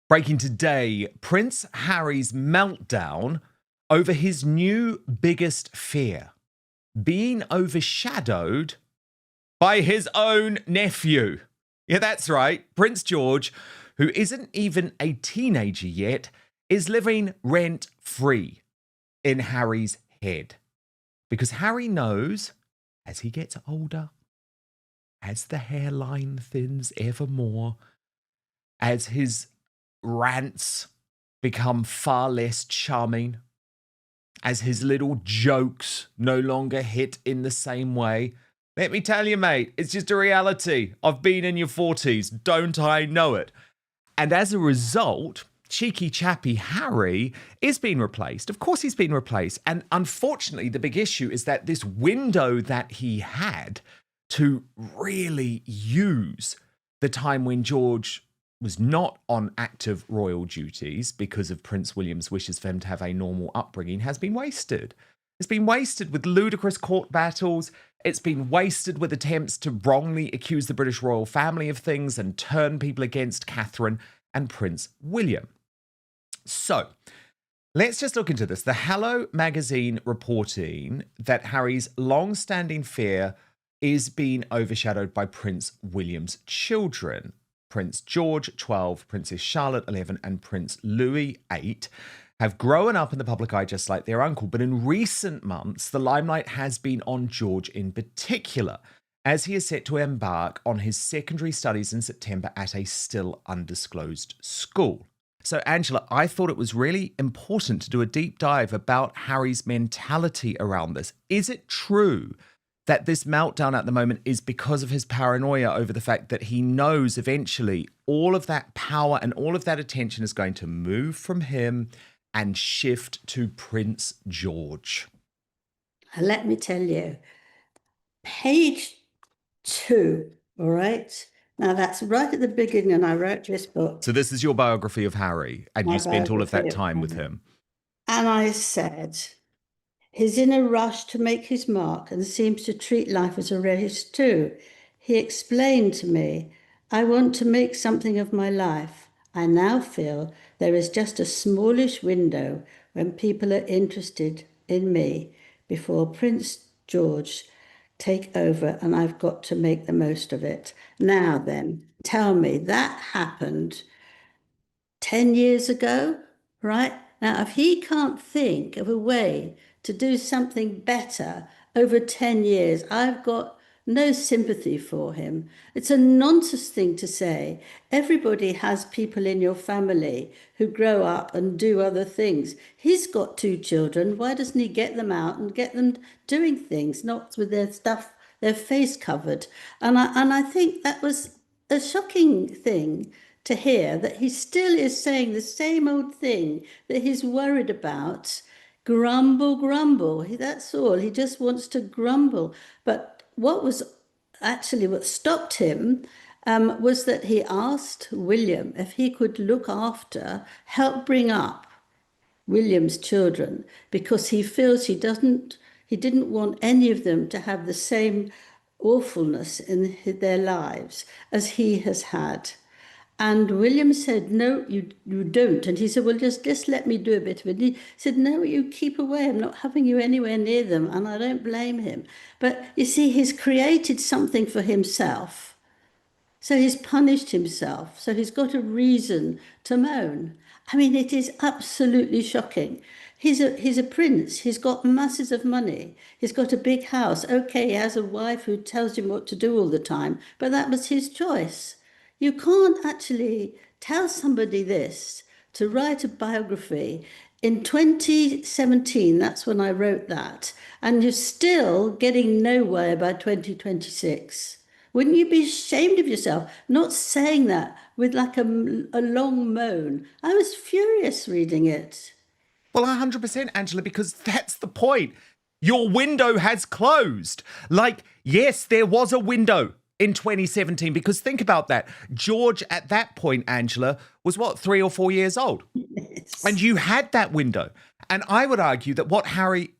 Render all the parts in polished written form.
Breaking today, Prince Harry's meltdown over his new biggest fear, being overshadowed by his own nephew. Yeah, that's right. Prince George, who isn't even a teenager yet, is living rent-free in Harry's head. Because Harry knows, as he gets older, as the hairline thins ever more, as his rants become far less charming, as his little jokes no longer hit in the same way. Let me tell you, mate, it's just a reality. I've been in your 40s, don't I know it? And as a result, cheeky chappy Harry is being replaced. Of course he's been replaced. And unfortunately, the big issue is that this window that he had to really use the time when George was not on active royal duties because of Prince William's wishes for him to have a normal upbringing has been wasted. It's been wasted with ludicrous court battles. It's been wasted with attempts to wrongly accuse the British royal family of things and turn people against Catherine and Prince William. So, let's just look into this. The Hello magazine reporting that Harry's long-standing fear is being overshadowed by Prince William's children. Prince George, 12, Princess Charlotte, 11, and Prince Louis, 8, have grown up in the public eye just like their uncle. But in recent months, the limelight has been on George in particular, as he is set to embark on his secondary studies in September at a still undisclosed school. So, Angela, I thought it was really important to do a deep dive about Harry's mentality around this. Is it true that this meltdown at the moment is because of his paranoia over the fact that he knows eventually all of that power and all of that attention is going to move from him and shift to Prince George? Let me tell you, page 2, all right? Now, that's right at the beginning, and I wrote this book. So this is your biography of Harry, and you spent all of that time with him. And I said, he's in a rush to make his mark and seems to treat life as a race too. He explained to me, I want to make something of my life. I now feel there is just a smallish window when people are interested in me before Prince George take over, and I've got to make the most of it. Now then, tell me, that happened 10 years ago, right? Now, if he can't think of a way to do something better over 10 years, I've got no sympathy for him. It's a nonsense thing to say. Everybody has people in your family who grow up and do other things. He's got 2 children. Why doesn't he get them out and get them doing things, not with their stuff, their face covered? And I think that was a shocking thing to hear, that he still is saying the same old thing that he's worried about. Grumble, grumble. That's all. He just wants to grumble. But what stopped him was that he asked William if he could look after, help bring up William's children, because he feels he didn't want any of them to have the same awfulness in their lives as he has had. And William said, no, you don't. And he said, well, just let me do a bit of it. And he said, no, you keep away. I'm not having you anywhere near them. And I don't blame him. But you see, he's created something for himself. So he's punished himself. So he's got a reason to moan. I mean, it is absolutely shocking. He's a prince. He's got masses of money. He's got a big house. Okay, he has a wife who tells him what to do all the time. But that was his choice. You can't actually tell somebody this, to write a biography. In 2017, that's when I wrote that, and you're still getting nowhere by 2026. Wouldn't you be ashamed of yourself not saying that with like a long moan? I was furious reading it. Well, 100%, Angela, because that's the point. Your window has closed. Like, yes, there was a window in 2017, because think about that. George, at that point, Angela, was what, 3 or 4 years old? Yes. And you had that window. And I would argue that what Harry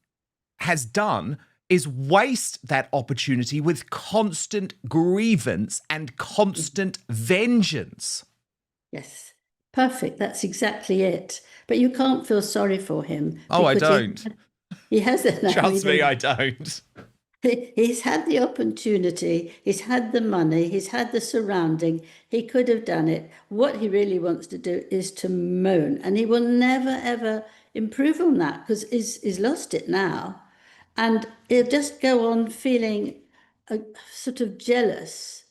has done is waste that opportunity with constant grievance and constant vengeance. Yes, Perfect. That's exactly it. But you can't feel sorry for him Oh, I because don't. he hasn't. I Trust me, mean, I don't. he's had the opportunity, he's had the money, he's had the surrounding. He could have done it. What he really wants to do is to moan, and he will never ever improve on that because he's lost it now, and he'll just go on feeling sort of jealous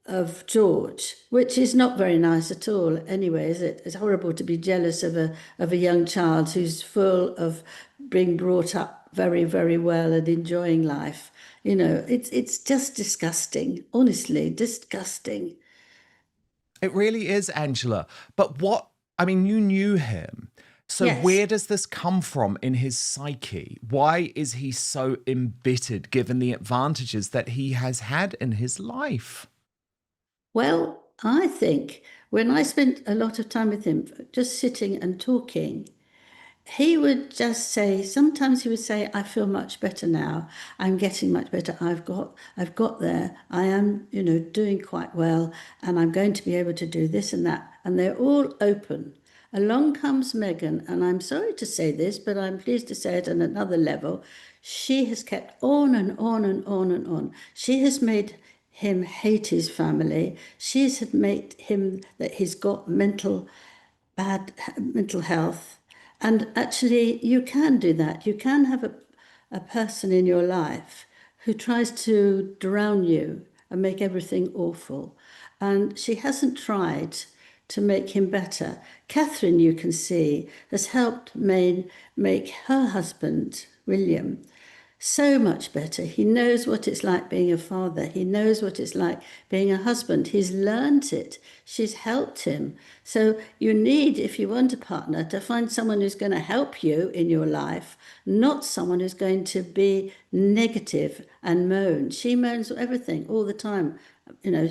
of George, which is not very nice at all anyway, is it? It's horrible to be jealous of a young child who's full of being brought up very, very well and enjoying life. You know, it's just disgusting, honestly, disgusting. It really is, Angela. But what, I mean, you knew him. So Yes. where does this come from in his psyche? Why is he so embittered given the advantages that he has had in his life? Well, I think when I spent a lot of time with him, just sitting and talking, he would just say, sometimes he would say, I feel much better now. I'm getting much better. I've got there. I am, doing quite well, and I'm going to be able to do this and that. And they're all open. Along comes Meghan, and I'm sorry to say this, but I'm pleased to say it on another level. She has kept on and on and on and on. She has made him hate his family. She's had made him that he's got bad mental health. And actually, you can do that. You can have a person in your life who tries to drown you and make everything awful. And she hasn't tried to make him better. Catherine, you can see, has helped make her husband, William, so much better. He knows what it's like being a father. He knows what it's like being a husband. He's learned it. She's helped him. So you need, if you want a partner, to find someone who's going to help you in your life, not someone who's going to be negative and moan. She moans everything all the time. You know,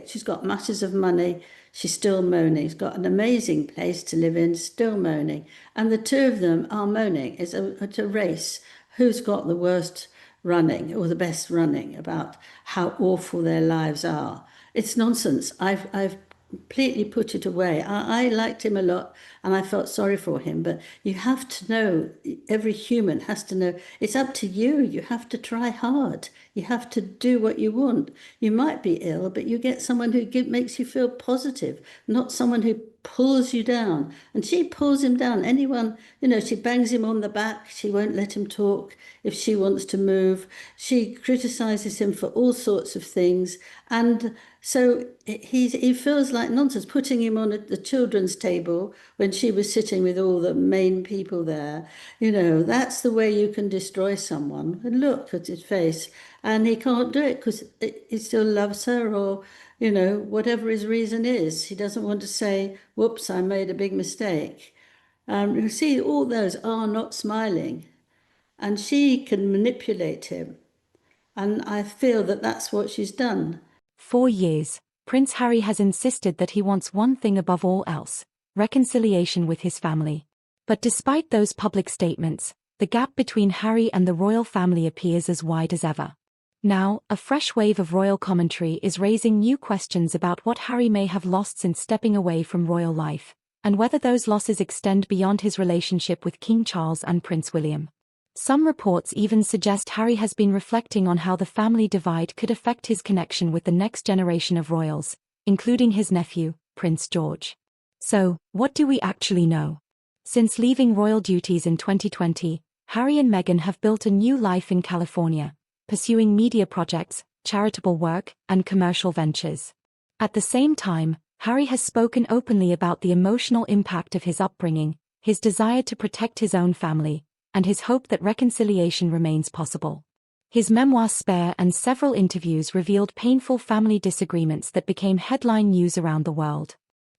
she's got masses of money. She's still moaning. She's got an amazing place to live in, still moaning. And the two of them are moaning. It's a race. Who's got the worst running or the best running about how awful their lives are? It's nonsense. I've completely put it away. I liked him a lot and I felt sorry for him, but you have to know, every human has to know, it's up to you. You have to try hard. You have to do what you want. You might be ill, but you get someone who makes you feel positive, not someone who pulls you down. And she pulls him down. Anyone, she bangs him on the back. She won't let him talk if she wants to move. She criticizes him for all sorts of things. And so he feels like nonsense, putting him on at the children's table when she was sitting with all the main people there. That's the way you can destroy someone. And look at his face. And he can't do it because he still loves her, or whatever his reason is. He doesn't want to say, whoops, I made a big mistake. You see, all those are not smiling. And she can manipulate him. And I feel that that's what she's done. For years, Prince Harry has insisted that he wants one thing above all else: reconciliation with his family. But despite those public statements, the gap between Harry and the royal family appears as wide as ever. Now, a fresh wave of royal commentary is raising new questions about what Harry may have lost since stepping away from royal life, and whether those losses extend beyond his relationship with King Charles and Prince William. Some reports even suggest Harry has been reflecting on how the family divide could affect his connection with the next generation of royals, including his nephew, Prince George. So, what do we actually know? Since leaving royal duties in 2020, Harry and Meghan have built a new life in California, pursuing media projects, charitable work, and commercial ventures. At the same time, Harry has spoken openly about the emotional impact of his upbringing, his desire to protect his own family, and his hope that reconciliation remains possible. His memoir Spare and several interviews revealed painful family disagreements that became headline news around the world.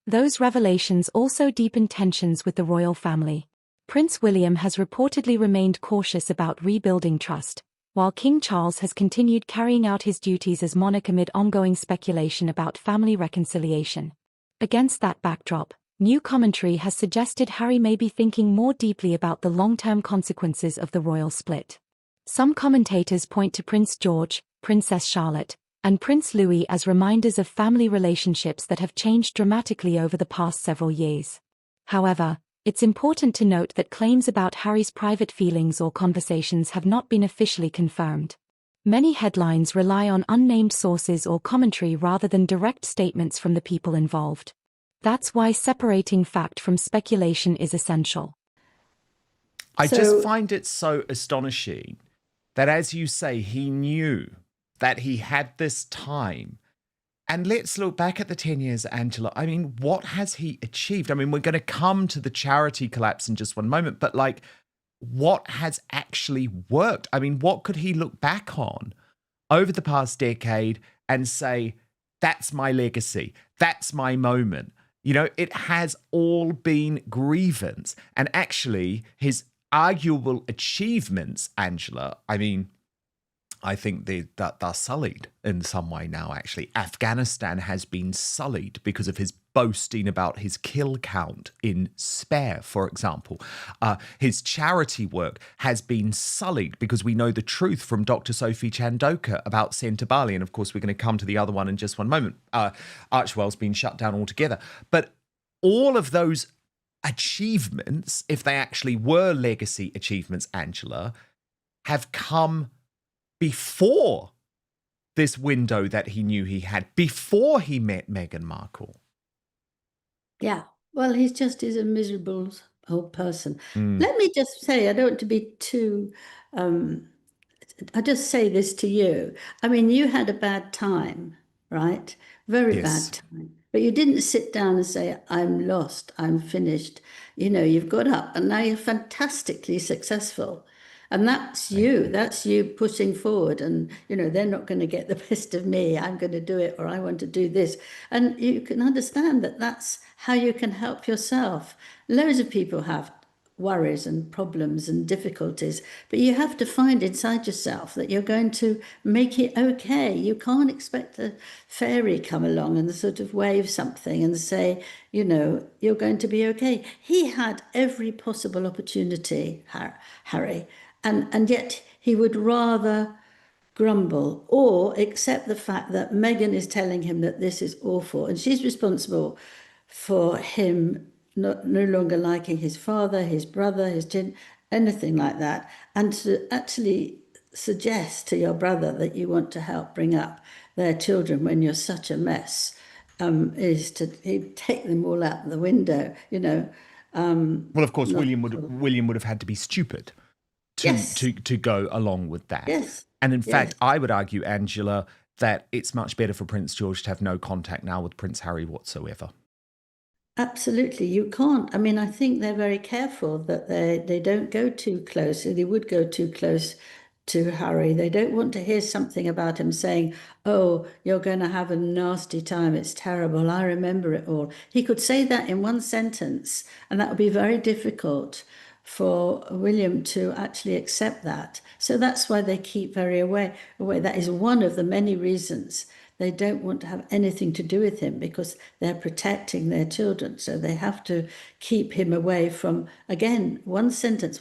Those revelations also deepened tensions with the royal family. Prince William has reportedly remained cautious about rebuilding trust, while King Charles has continued carrying out his duties as monarch amid ongoing speculation about family reconciliation. Against that backdrop, new commentary has suggested Harry may be thinking more deeply about the long-term consequences of the royal split. Some commentators point to Prince George, Princess Charlotte, and Prince Louis as reminders of family relationships that have changed dramatically over the past several years. However, it's important to note that claims about Harry's private feelings or conversations have not been officially confirmed. Many headlines rely on unnamed sources or commentary rather than direct statements from the people involved. That's why separating fact from speculation is essential. I just find it so astonishing that, as you say, he knew that he had this time. And let's look back at the 10 years, Angela. I mean, what has he achieved? I mean, we're going to come to the charity collapse in just one moment, but like, what has actually worked? I mean, what could he look back on over the past decade and say, that's my legacy, that's my moment? You know, it has all been grievance. And actually, his arguable achievements, Angela, I mean, I think they're sullied in some way now, actually. Afghanistan has been sullied because of his boasting about his kill count in Spare, for example. His charity work has been sullied because we know the truth from Dr. Sophie Chandoka about Centre Bali. And of course, we're going to come to the other one in just one moment. Archewell's been shut down altogether. But all of those achievements, if they actually were legacy achievements, Angela, have come before this window that he knew he had, before he met Meghan Markle. Yeah, well, he's a miserable old person. Mm. Let me just say, I don't want to be too, I just say this to you. I mean, you had a bad time, right? Very Yes. bad time. But you didn't sit down and say, I'm lost, I'm finished. You know, you've got up and now you're fantastically successful. And that's you pushing forward. And, you know, they're not going to get the best of me. I'm going to do it, or I want to do this. And you can understand that that's how you can help yourself. Loads of people have worries and problems and difficulties, but you have to find inside yourself that you're going to make it okay. You can't expect a fairy come along and sort of wave something and say, you know, you're going to be okay. He had every possible opportunity, Harry, and yet he would rather grumble or accept the fact that Meghan is telling him that this is awful and she's responsible for him no longer liking his father, his brother, anything like that. And to actually suggest to your brother that you want to help bring up their children when you're such a mess is to take them all out the window, you know. Well, of course, William would have had to be stupid to go along with that. Yes. And in fact, I would argue, Angela, that it's much better for Prince George to have no contact now with Prince Harry whatsoever. Absolutely, you can't. I mean, I think they're very careful that they don't go too close. They would go too close to Harry. They don't want to hear something about him saying, "Oh, you're going to have a nasty time. It's terrible. I remember it all." He could say that in one sentence, and that would be very difficult for William to actually accept that. So that's why they keep very away. That is one of the many reasons they don't want to have anything to do with him, because they're protecting their children. So they have to keep him away from, again, one sentence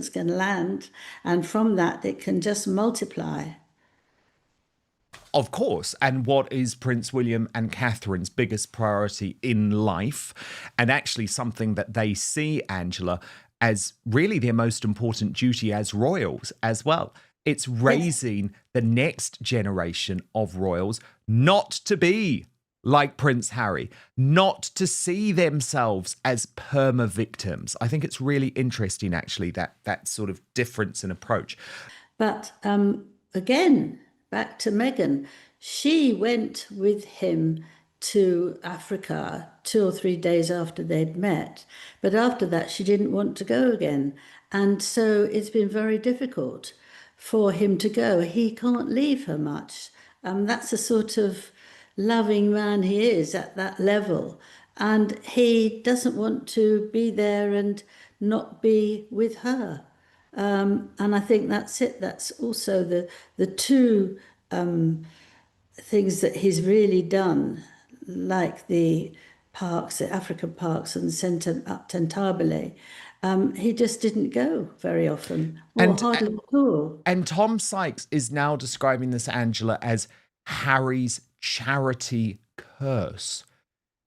can land, and from that it can just multiply. Of course. And what is Prince William and Catherine's biggest priority in life? And actually something that they see, Angela, as really their most important duty as royals as well. It's raising the next generation of royals not to be like Prince Harry, not to see themselves as perma-victims. I think it's really interesting, actually, that sort of difference in approach. But again, back to Meghan, she went with him to Africa 2 or 3 days after they'd met. But after that, she didn't want to go again. And so it's been very difficult for him to go. He can't leave her much. That's the sort of loving man he is at that level. And he doesn't want to be there and not be with her. And I think that's it. That's also the two things that he's really done, like the parks, the African parks and Tentabile. He just didn't go very often, or hardly at all. And Tom Sykes is now describing this, Angela, as Harry's charity curse.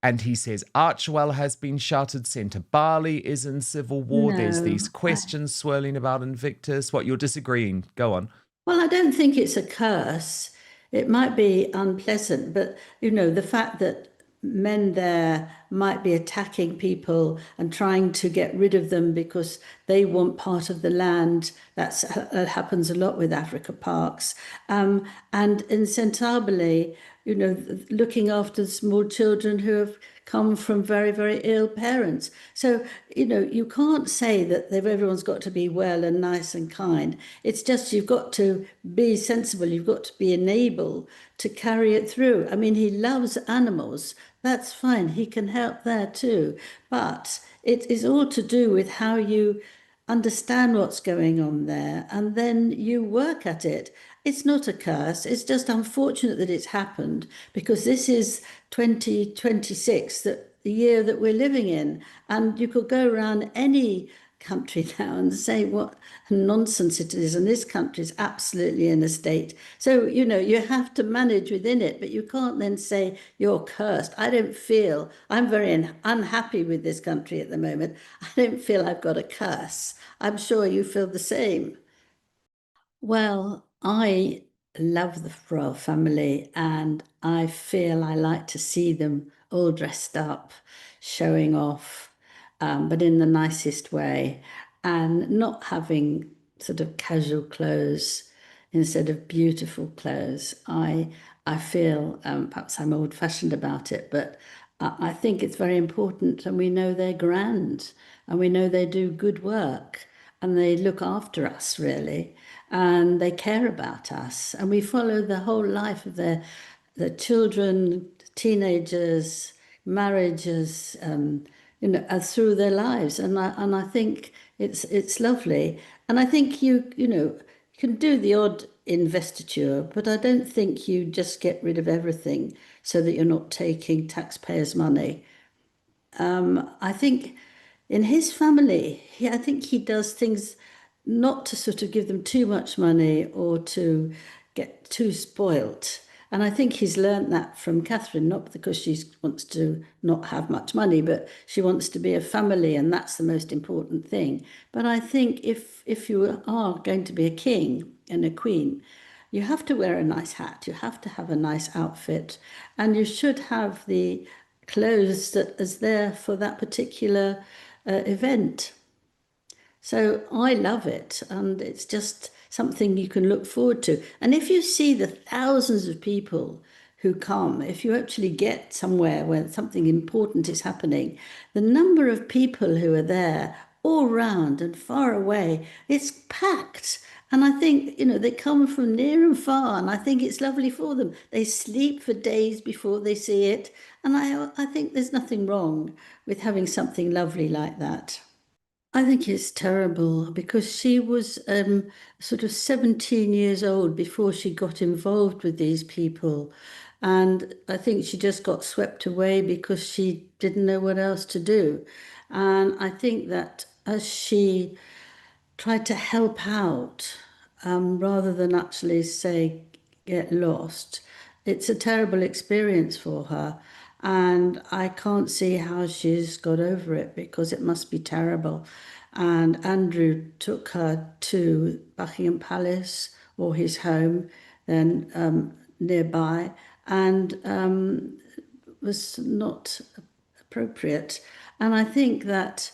And he says Archewell has been shuttered, Centre Barley is in civil war. There's these questions swirling about Invictus. What, you're disagreeing? Go on. Well, I don't think it's a curse. It might be unpleasant, but the fact that men there might be attacking people and trying to get rid of them because they want part of the land. That happens a lot with Africa Parks. And in Centaurbley, looking after small children who have come from very, very ill parents. So, you can't say that everyone's got to be well and nice and kind. It's just you've got to be sensible. You've got to be enabled to carry it through. I mean, he loves animals. That's fine. He can help there too. But it is all to do with how you understand what's going on there and then you work at it. It's not a curse. It's just unfortunate that it's happened because this is 2026, the year that we're living in. And you could go around any country now and say what nonsense it is. And this country is absolutely in a state. So, you have to manage within it, but you can't then say you're cursed. I'm very unhappy with this country at the moment. I don't feel I've got a curse. I'm sure you feel the same. Well, I love the royal family and I feel I like to see them all dressed up, showing off, but in the nicest way, and not having sort of casual clothes instead of beautiful clothes. I feel perhaps I'm old-fashioned about it, but I think it's very important, and we know they're grand, and we know they do good work, and they look after us really, and they care about us, and we follow the whole life of their children, teenagers, marriages, through their lives, and I think it's lovely, and I think you can do the odd investiture, but I don't think you just get rid of everything so that you're not taking taxpayers' money. I think in his family, I think he does things not to sort of give them too much money or to get too spoilt. And I think he's learned that from Catherine, not because she wants to not have much money, but she wants to be a family, and that's the most important thing. But I think if you are going to be a king and a queen, you have to wear a nice hat, you have to have a nice outfit, and you should have the clothes that is there for that particular event. So I love it, and it's just something you can look forward to. And if you see the thousands of people who come, if you actually get somewhere where something important is happening, the number of people who are there all round and far away, it's packed. And I think, they come from near and far, and I think it's lovely for them. They sleep for days before they see it. And I think there's nothing wrong with having something lovely like that. I think it's terrible because she was sort of 17 years old before she got involved with these people. And I think she just got swept away because she didn't know what else to do. And I think that as she tried to help out rather than actually say get lost. It's a terrible experience for her, and I can't see how she's got over it because it must be terrible. And Andrew took her to Buckingham Palace or his home, then nearby, and was not appropriate. And I think that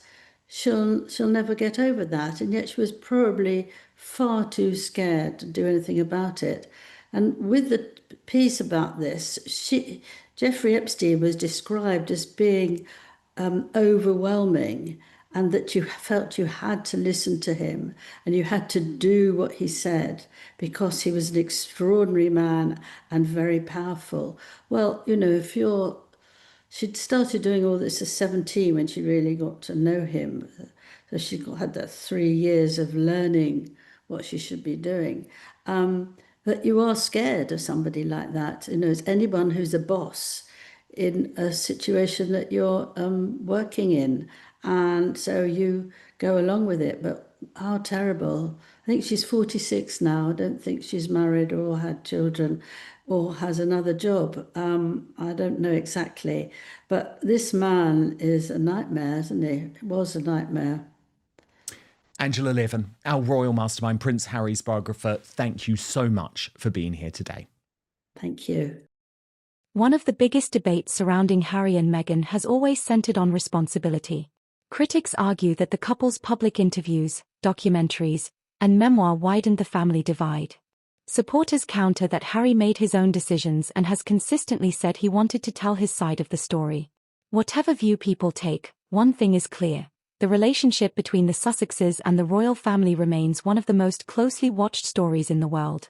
she'll never get over that. And yet she was probably far too scared to do anything about it. And with the piece about this, Jeffrey Epstein was described as being overwhelming, and that you felt you had to listen to him and you had to do what he said because he was an extraordinary man and very powerful. Well, if she'd started doing all this at 17 when she really got to know him. So had that 3 years of learning what she should be doing. But you are scared of somebody like that. It's anyone who's a boss in a situation that you're working in. And so you go along with it. But how terrible. think she's 46 now. I don't think she's married or had children or has another job. I don't know exactly. But this man is a nightmare, isn't he? Was a nightmare. Angela Levin, our royal mastermind, Prince Harry's biographer, thank you so much for being here today. Thank you. One of the biggest debates surrounding Harry and Meghan has always centered on responsibility. Critics argue that the couple's public interviews, documentaries, and memoir widened the family divide. Supporters counter that Harry made his own decisions and has consistently said he wanted to tell his side of the story. Whatever view people take, one thing is clear. The relationship between the Sussexes and the royal family remains one of the most closely watched stories in the world.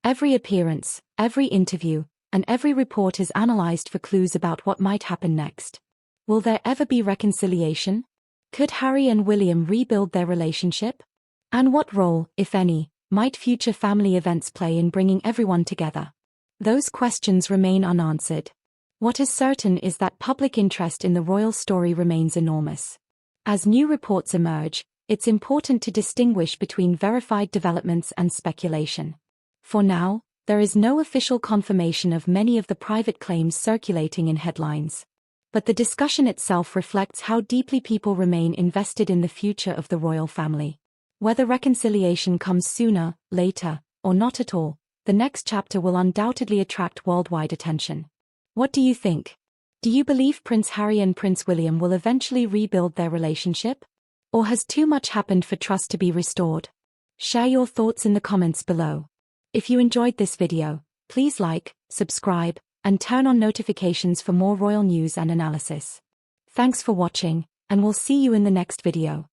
Every appearance, every interview, and every report is analyzed for clues about what might happen next. Will there ever be reconciliation? Could Harry and William rebuild their relationship? And what role, if any, might future family events play in bringing everyone together? Those questions remain unanswered. What is certain is that public interest in the royal story remains enormous. As new reports emerge, it's important to distinguish between verified developments and speculation. For now, there is no official confirmation of many of the private claims circulating in headlines. But the discussion itself reflects how deeply people remain invested in the future of the royal family. Whether reconciliation comes sooner, later, or not at all, the next chapter will undoubtedly attract worldwide attention. What do you think? Do you believe Prince Harry and Prince William will eventually rebuild their relationship? Or has too much happened for trust to be restored? Share your thoughts in the comments below. If you enjoyed this video, please like, subscribe, and turn on notifications for more royal news and analysis. Thanks for watching, and we'll see you in the next video.